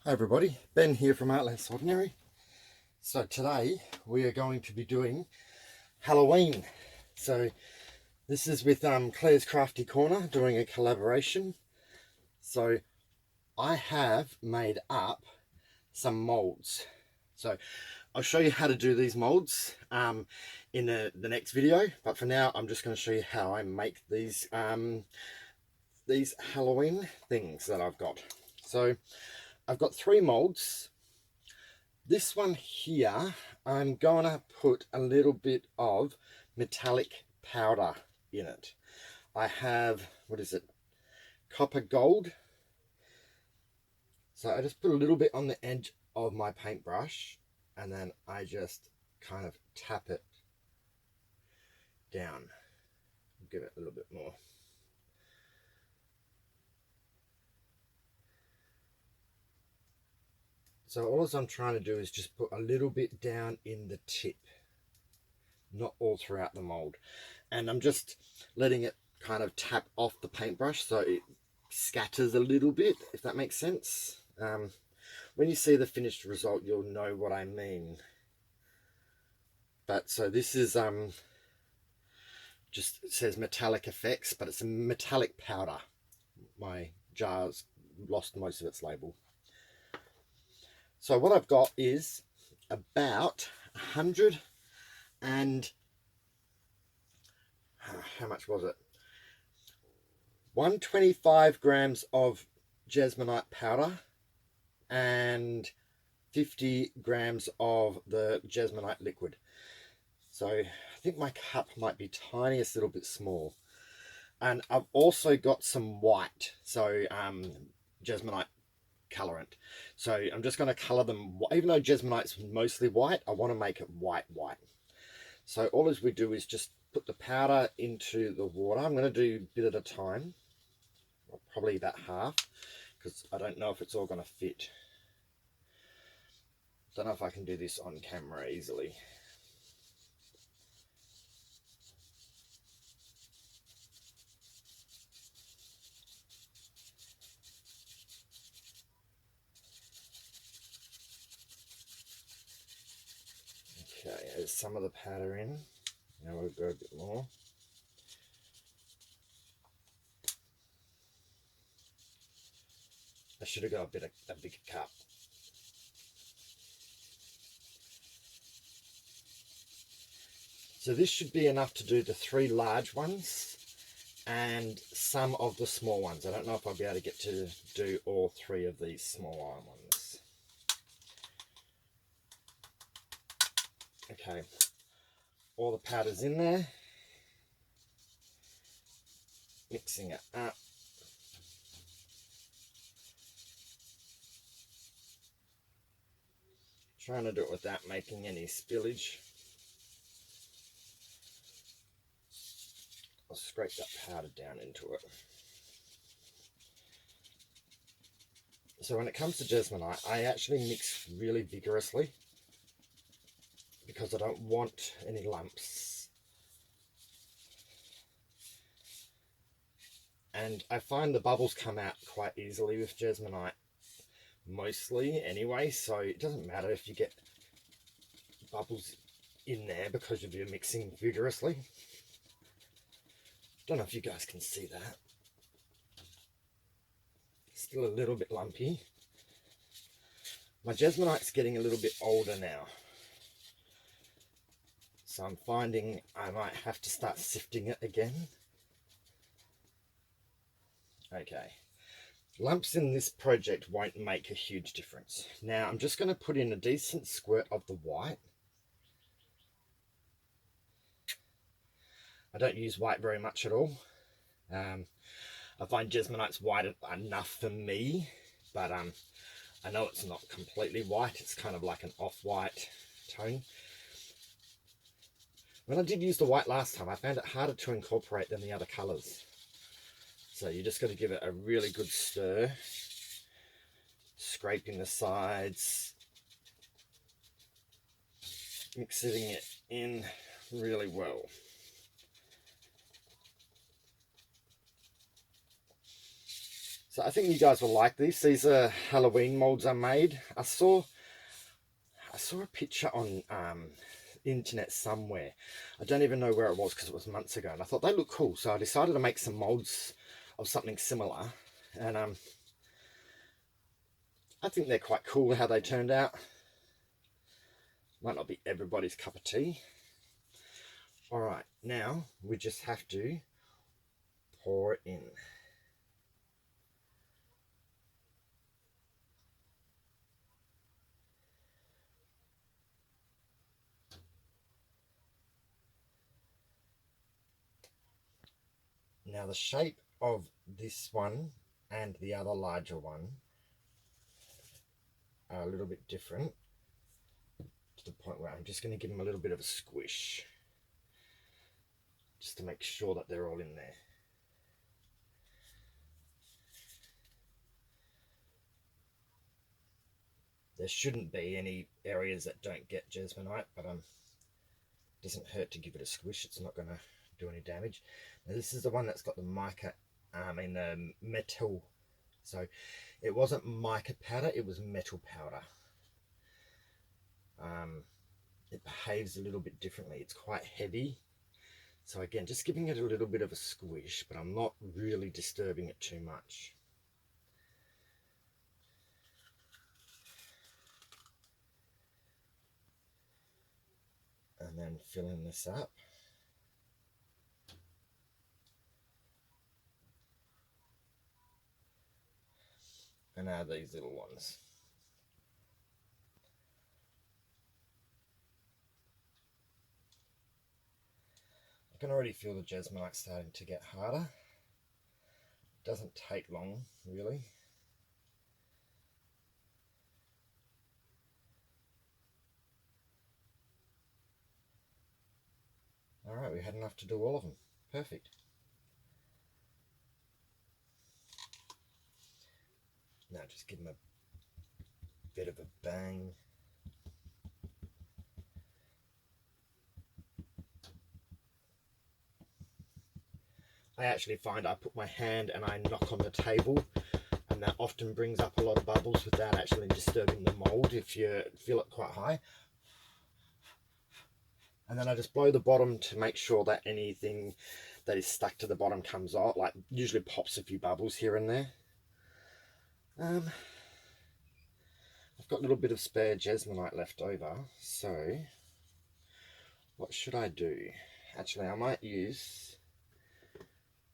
Hi everybody, Ben here from Art Less Ordinary. So today we are going to be doing Halloween. So this is with Claire's Crafty Corner doing a collaboration. So I have made up some molds. So I'll show you how to do these molds in the next video, but for now I'm just going to show you how I make these Halloween things that I've got. So I've got 3 molds. This one here, I'm gonna put a little bit of metallic powder in it. I have, what is it, copper gold. So I just put a little bit on the edge of my paintbrush and then I just kind of tap it down. Give it a little bit more. So all I'm trying to do is just put a little bit down in the tip, not all throughout the mold. And I'm just letting it kind of tap off the paintbrush so it scatters a little bit, if that makes sense. When you see the finished result, you'll know what I mean. But so this is just, it says metallic effects, but it's a metallic powder. My jar's lost most of its label. So what I've got is about 100 and how much was it? 125 grams of jesmonite powder and 50 grams of the jesmonite liquid. So I think my cup might be tiniest little bit small. And I've also got some white, so jesmonite colorant. So I'm just going to color them, even though jesmonite's mostly white, I want to make it white. So all as we do is just put the powder into the water. I'm going to do a bit at a time, probably about half, because I don't know if it's all going to fit. Don't know if I can do this on camera easily. Okay, there's some of the powder in. Now we'll go a bit more. I should have got a bigger cup. So this should be enough to do the 3 large ones and some of the small ones. I don't know if I'll be able to get to do all 3 of these smaller ones. Okay, all the powder's in there. Mixing it up. Trying to do it without making any spillage. I'll scrape that powder down into it. So when it comes to jesmonite, I actually mix really vigorously because I don't want any lumps. And I find the bubbles come out quite easily with jesmonite, mostly anyway, so it doesn't matter if you get bubbles in there because you're mixing vigorously. Don't know if you guys can see that. Still a little bit lumpy. My jesmonite's getting a little bit older now, so I'm finding I might have to start sifting it again. Okay, lumps in this project won't make a huge difference. Now I'm just going to put in a decent squirt of the white. I don't use white very much at all. I find jesmonite's white enough for me, but I know it's not completely white. It's kind of like an off-white tone. When I did use the white last time, I found it harder to incorporate than the other colours. So you just got to give it a really good stir, scraping the sides, mixing it in really well. So I think you guys will like these. These are Halloween molds I made. I saw a picture on the internet somewhere. I don't even know where it was because it was months ago, and I thought they look cool. So I decided to make some molds of something similar, and I think they're quite cool how they turned out. Might not be everybody's cup of tea. All right, now we just have to pour it in. Now the shape of this one and the other larger one are a little bit different, to the point where I'm just going to give them a little bit of a squish just to make sure that they're all in there. There shouldn't be any areas that don't get jesmonite, but it doesn't hurt to give it a squish. It's not going to do any damage. Now this is the one that's got the mica in the metal. So it wasn't mica powder, it was metal powder. It behaves a little bit differently. It's quite heavy. So again, just giving it a little bit of a squish, but I'm not really disturbing it too much. And then filling this up. And now these little ones. I can already feel the jesmonite starting to get harder. It doesn't take long, really. Alright, we had enough to do all of them. Perfect. Now just give them a bit of a bang. I actually find I put my hand and I knock on the table, and that often brings up a lot of bubbles without actually disturbing the mold if you feel it quite high. And then I just blow the bottom to make sure that anything that is stuck to the bottom comes out, like usually pops a few bubbles here and there. I've got a little bit of spare jesmonite left over, so what should I do? Actually, I might use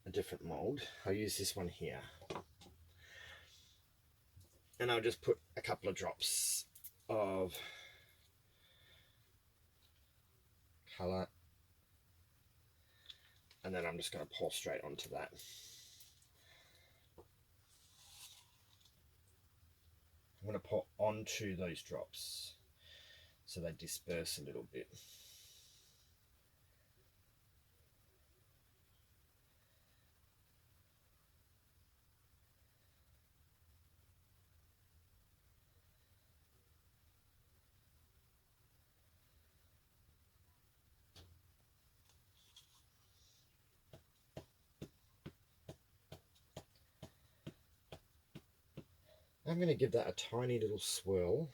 a different mold. I'll use this one here, and I'll just put a couple of drops of colour, and then I'm just going to pour straight onto that. I'm going to pour onto those drops so they disperse a little bit. I'm going to give that a tiny little swirl.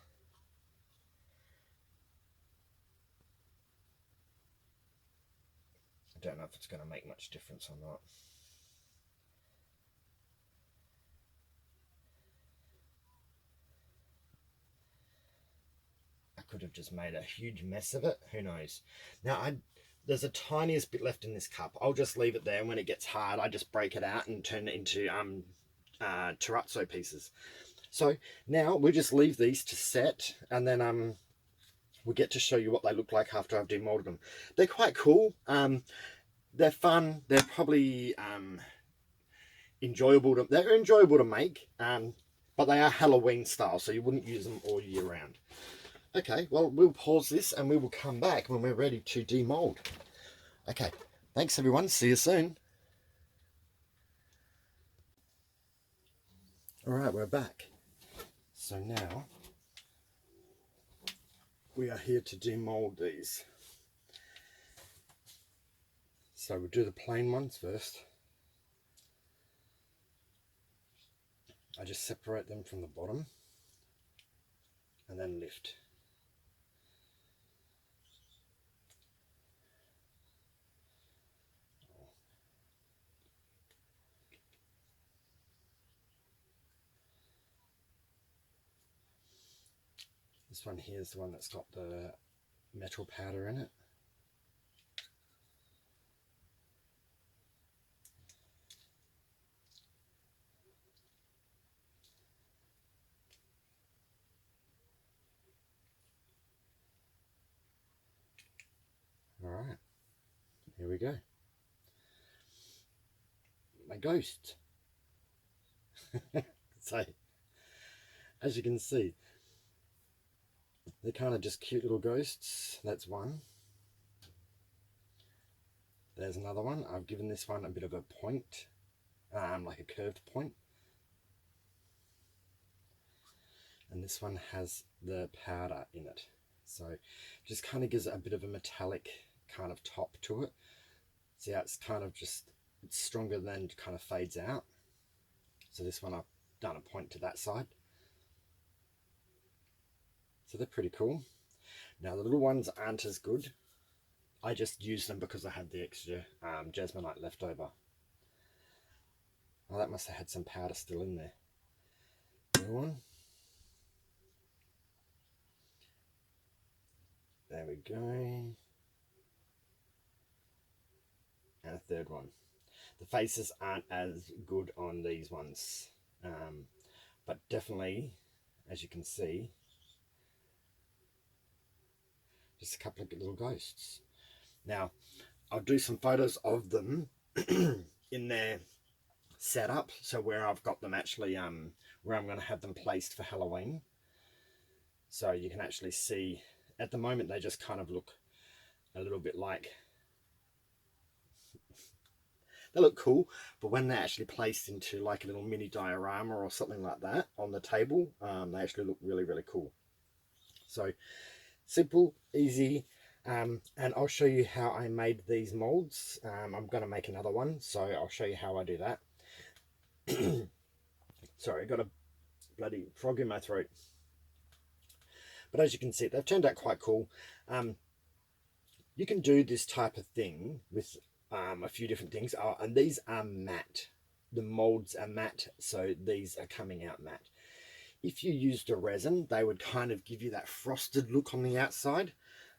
I don't know if it's going to make much difference or not. I could have just made a huge mess of it. Who knows? Now, there's a tiniest bit left in this cup. I'll just leave it there, and when it gets hard, I just break it out and turn it into terrazzo pieces. So now we'll just leave these to set, and then we'll get to show you what they look like after I've demolded them. They're quite cool. They're fun. They're probably enjoyable to make, but they are Halloween style, so you wouldn't use them all year round. Okay, well, we'll pause this and we will come back when we're ready to demold. Okay, thanks everyone. See you soon. All right, we're back. So now we are here to demold these. So we'll do the plain ones first. I just separate them from the bottom and then lift. This one here is the one that's got the metal powder in it. Alright, here we go. My ghost. So, as you can see, they're kind of just cute little ghosts. That's one. There's another one. I've given this one a bit of a point, like a curved point. And this one has the powder in it. So just kind of gives it a bit of a metallic kind of top to it. See how it's kind of just, it's stronger than kind of fades out. So this one I've done a point to that side. So they're pretty cool. Now the little ones aren't as good. I just used them because I had the extra jesmonite left over. Oh, that must have had some powder still in there. Little one. There we go. And a third one. The faces aren't as good on these ones. But definitely, as you can see, just a couple of little ghosts. Now, I'll do some photos of them in their setup. So where I've got them actually, where I'm going to have them placed for Halloween. So you can actually see, at the moment they just kind of look a little bit like, they look cool, but when they're actually placed into like a little mini diorama or something like that on the table, they actually look really, really cool. So simple, easy, and I'll show you how I made these molds. I'm going to make another one, so I'll show you how I do that. Sorry, I got a bloody frog in my throat. But as you can see, they've turned out quite cool. You can do this type of thing with a few different things, and these are matte. The molds are matte, so these are coming out matte. If you used a resin, they would kind of give you that frosted look on the outside.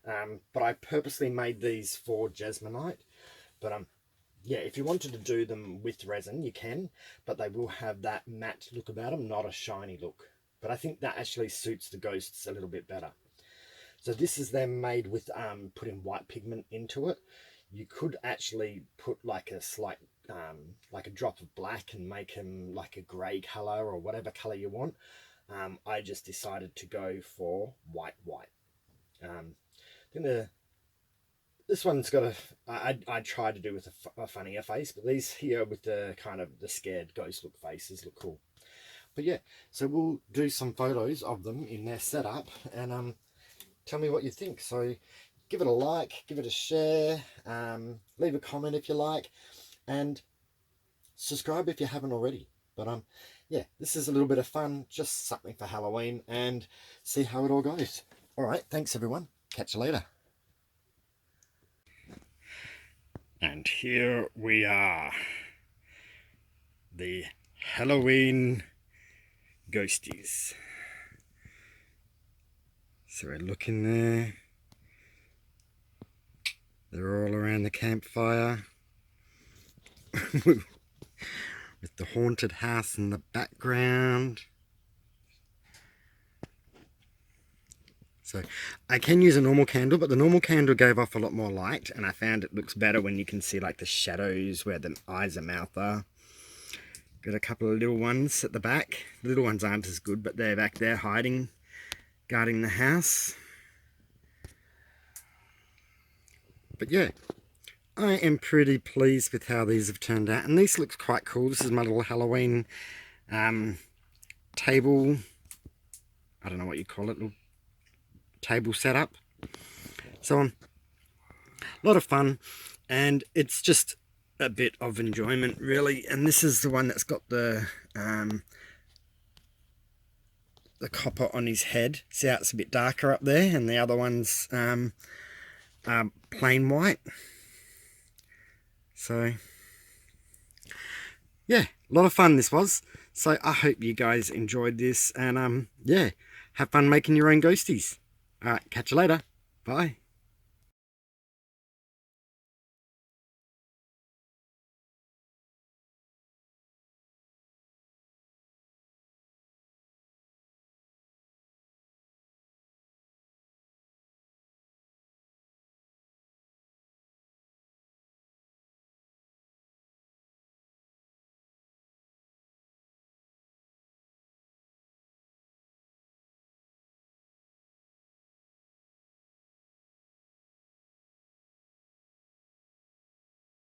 But I purposely made these for jesmonite. But yeah, if you wanted to do them with resin, you can, but they will have that matte look about them, not a shiny look. But I think that actually suits the ghosts a little bit better. So this is then made with putting white pigment into it. You could actually put like a slight, like a drop of black and make them like a grey colour or whatever colour you want. I just decided to go for white. I think this one's got I tried to do with a funnier face, but these here with the kind of the scared ghost look faces look cool. But yeah, so we'll do some photos of them in their setup and tell me what you think. So give it a like, give it a share, leave a comment if you like, and subscribe if you haven't already. But yeah, this is a little bit of fun, just something for Halloween, and see how it all goes. All right, thanks everyone. Catch you later. And here we are, the Halloween ghosties. So we're looking there. They're all around the campfire. With the haunted house in the background. So I can use a normal candle, but the normal candle gave off a lot more light, and I found it looks better when you can see like the shadows where the eyes and mouth are. Got a couple of little ones at the back. The little ones aren't as good, but they're back there hiding, guarding the house. But yeah, I am pretty pleased with how these have turned out, and these look quite cool. This is my little Halloween table, I don't know what you call it, little table setup. So a lot of fun, and it's just a bit of enjoyment really. And this is the one that's got the the copper on his head. See how it's a bit darker up there, and the other one's plain white. So yeah, a lot of fun this was. So I hope you guys enjoyed this, and yeah, have fun making your own ghosties. All right, catch you later. Bye.